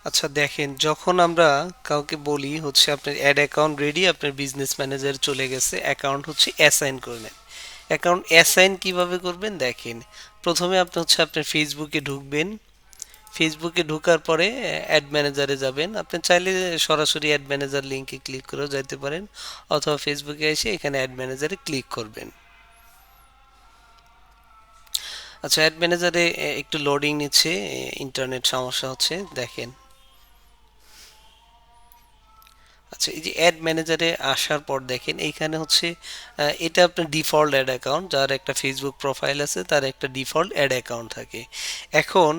আচ্ছা দেখেন, যখন আমরা কাউকে বলি হচ্ছে আপনার অ্যাড অ্যাকাউন্ট রেডি, আপনার বিজনেস ম্যানেজার চলে গেছে, অ্যাকাউন্ট হচ্ছে অ্যাসাইন করে নেন। অ্যাকাউন্ট অ্যাসাইন কিভাবে করবেন দেখেন। প্রথমে আপনি হচ্ছে আপনার ফেসবুকে ঢুকবেন। ফেসবুকে ঢোকার পরে অ্যাড ম্যানেজারে যাবেন। আপনি চাইলে সরাসরি অ্যাড ম্যানেজার লিঙ্কে ক্লিক করেও যাইতে পারেন, অথবা ফেসবুকে এসে এখানে অ্যাড ম্যানেজারে ক্লিক করবেন। আচ্ছা, অ্যাড ম্যানেজারে একটু লোডিং নিচ্ছে, ইন্টারনেট সমস্যা হচ্ছে, দেখেন। আচ্ছা, এই যে অ্যাড ম্যানেজারে আসার পর দেখেন এইখানে হচ্ছে এটা আপনার ডিফল্ট অ্যাড অ্যাকাউন্ট, যার একটা ফেসবুক প্রোফাইল আছে তার একটা ডিফল্ট অ্যাড অ্যাকাউন্ট থাকে। এখন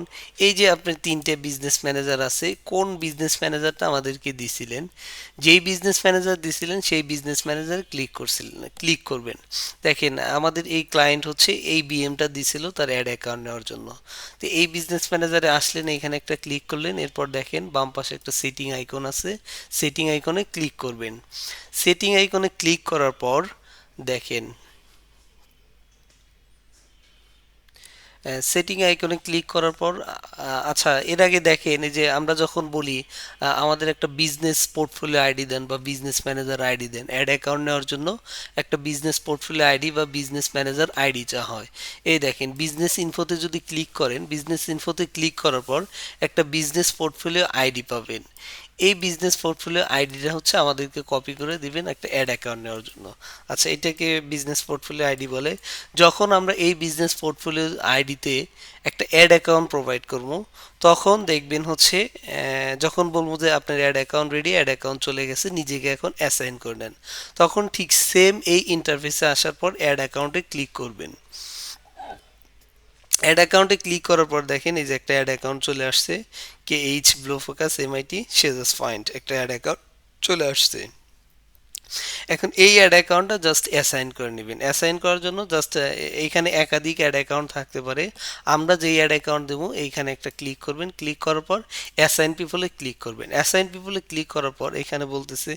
এই যে আপনার তিনটে বিজনেস ম্যানেজার আছে, কোন বিজনেস ম্যানেজারটা আমাদেরকে দিছিলেন, যেই বিজনেস ম্যানেজার দিছিলেন সেই বিজনেস ম্যানেজারে ক্লিক করবেন। দেখেন আমাদের এই ক্লায়েন্ট হচ্ছে এই বিএমটা দিছিল তার অ্যাড অ্যাকাউন্ট নেওয়ার জন্য। তো এই বিজনেস ম্যানেজারে আসলেন, এখানে একটা ক্লিক করলেন, এরপর দেখেন বাম পাশে একটা সেটিং আইকন আছে, সেটিং আইকনে ক্লিক করবেন। সেটিং আইকনে ক্লিক করার পর দেখেন, সেটিং আইকনে ক্লিক করার পর আচ্ছা, এর আগে দেখেন এই যে আমরা যখন বলি আমাদের একটা বিজনেস পোর্টফোলিও আইডি দেন বা বিজনেস ম্যানেজার আইডি দেন, অ্যাড অ্যাকাউন্ট নেওয়ার জন্য একটা বিজনেস পোর্টফোলিও আইডি বা বিজনেস ম্যানেজার আইডি চা হয়। এই দেখেন বিজনেস ইনফোতে যদি ক্লিক করেন, বিজনেস ইনফোতে ক্লিক করার পর একটা বিজনেস পোর্টফোলিও আইডি পাবেন। এই বিজনেস পোর্টফোলিও আইডিটা হচ্ছে আমাদেরকে কপি করে দিবেন একটা অ্যাড অ্যাকাউন্ট নেওয়ার জন্য। আচ্ছা, এটাকে বিজনেস পোর্টফোলিও আইডি বলে। যখন আমরা এই বিজনেস পোর্টফোলিও আইডিতে একটা অ্যাড অ্যাকাউন্ট প্রোভাইড করব, তখন দেখবেন হচ্ছে যখন বলবো যে আপনার ad account ready, ad account চলে গেছে, নিজেকে এখন অ্যাসাইন করে নেন, তখন ঠিক সেম এই ইন্টারফেসে আসার পর অ্যাড অ্যাকাউন্টে ক্লিক করবেন। অ্যাড অ্যাকাউন্টে ক্লিক করার পর দেখেন এই যে একটা অ্যাড অ্যাকাউন্ট চলে আসছে, কে এইচ ব্লো ফোকাস এমআইটি সেজাস পয়েন্ট, একটা অ্যাড অ্যাকাউন্ট চলে আসছে। এখন এই অ্যাড অ্যাকাউন্টটা জাস্ট অ্যাসাইন করে নেবেন। অ্যাসাইন করার জন্য জাস্ট এইখানে একাধিক অ্যাড অ্যাকাউন্ট থাকতে পারে। আমরা যেই অ্যাড অ্যাকাউন্ট দেবো এইখানে একটা ক্লিক করবেন, ক্লিক করার পর অ্যাসাইন পিপলে ক্লিক করবেন। অ্যাসাইন পিপলে ক্লিক করার পর এখানে বলতেছে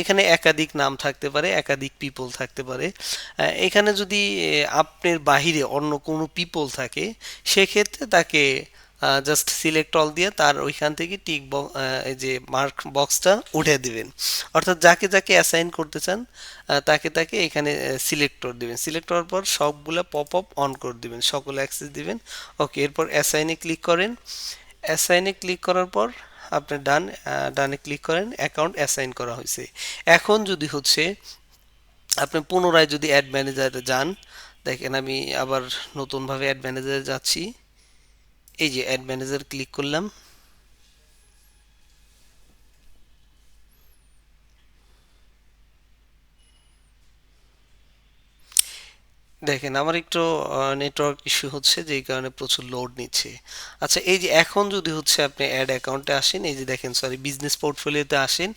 এখানে একাধিক নাম থাকতে পারে, একাধিক পিপল থাকতে পারে। এখানে যদি আপনার বাহিরে অন্য কোনো পিপল থাকে, সেক্ষেত্রে তাকে জাস্ট সিলেক্ট অল দিয়ে তার ওইখান থেকে এই যে মার্ক বক্সটা উঠে দিবেন। অর্থাৎ যাকে যাকে অ্যাসাইন করতে চান তাকে তাকে এখানে সিলেক্ট করে দিবেন। সিলেক্ট করার পর সবগুলা পপ আপ অন করে দিবেন, সকলে অ্যাক্সেস দিবেন। ওকে, এরপর অ্যাসাইনে ক্লিক করেন। অ্যাসাইনে ক্লিক করার পর আপনি ডানে ক্লিক করেন, অ্যাকাউন্ট অ্যাসাইন করা হয়েছে। এখন যদি হচ্ছে আপনি পুনরায় যদি অ্যাড ম্যানেজারে যান, দেখেন আমি আবার নতুনভাবে অ্যাড ম্যানেজারে যাচ্ছি। এই যে অ্যাড ম্যানেজার ক্লিক করলাম। দেখেন আমার একটু নেটওয়ার্ক ইস্যু হচ্ছে, যেই কারণে প্রচুর লোড নিচ্ছে। আচ্ছা, এই যে এখন যদি হচ্ছে আপনি অ্যাড অ্যাকাউন্টে আসেন, এই যে দেখেন সরি বিজনেস পোর্টফোলিওতে আসেন,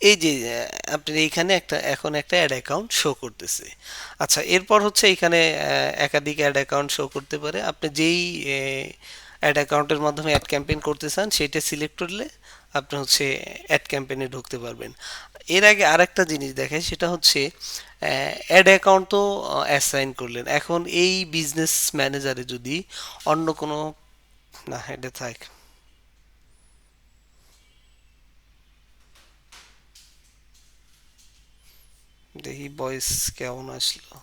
এই যে আপনি এইখানে এখন একটা অ্যাড অ্যাকাউন্ট শো করতেছে। আচ্ছা, এরপর হচ্ছে এখানে একাধিক অ্যাড অ্যাকাউন্ট শো করতে পারে। আপনি যেই অ্যাড অ্যাকাউন্টের মাধ্যমে অ্যাড ক্যাম্পেইন করতে চান সেটা সিলেক্ট করলে আপনি হচ্ছে অ্যাড ক্যাম্পেইনে ঢুকতে পারবেন। এর আগে আরেকটা জিনিস দেখায়, সেটা হচ্ছে অ্যাড অ্যাকাউন্ট তো অ্যাসাইন করলেন, এখন এই বিজনেস ম্যানেজারে যদি অন্য কোনো, না এটা থাক, দেখি ভয়েস কেমন আসলো।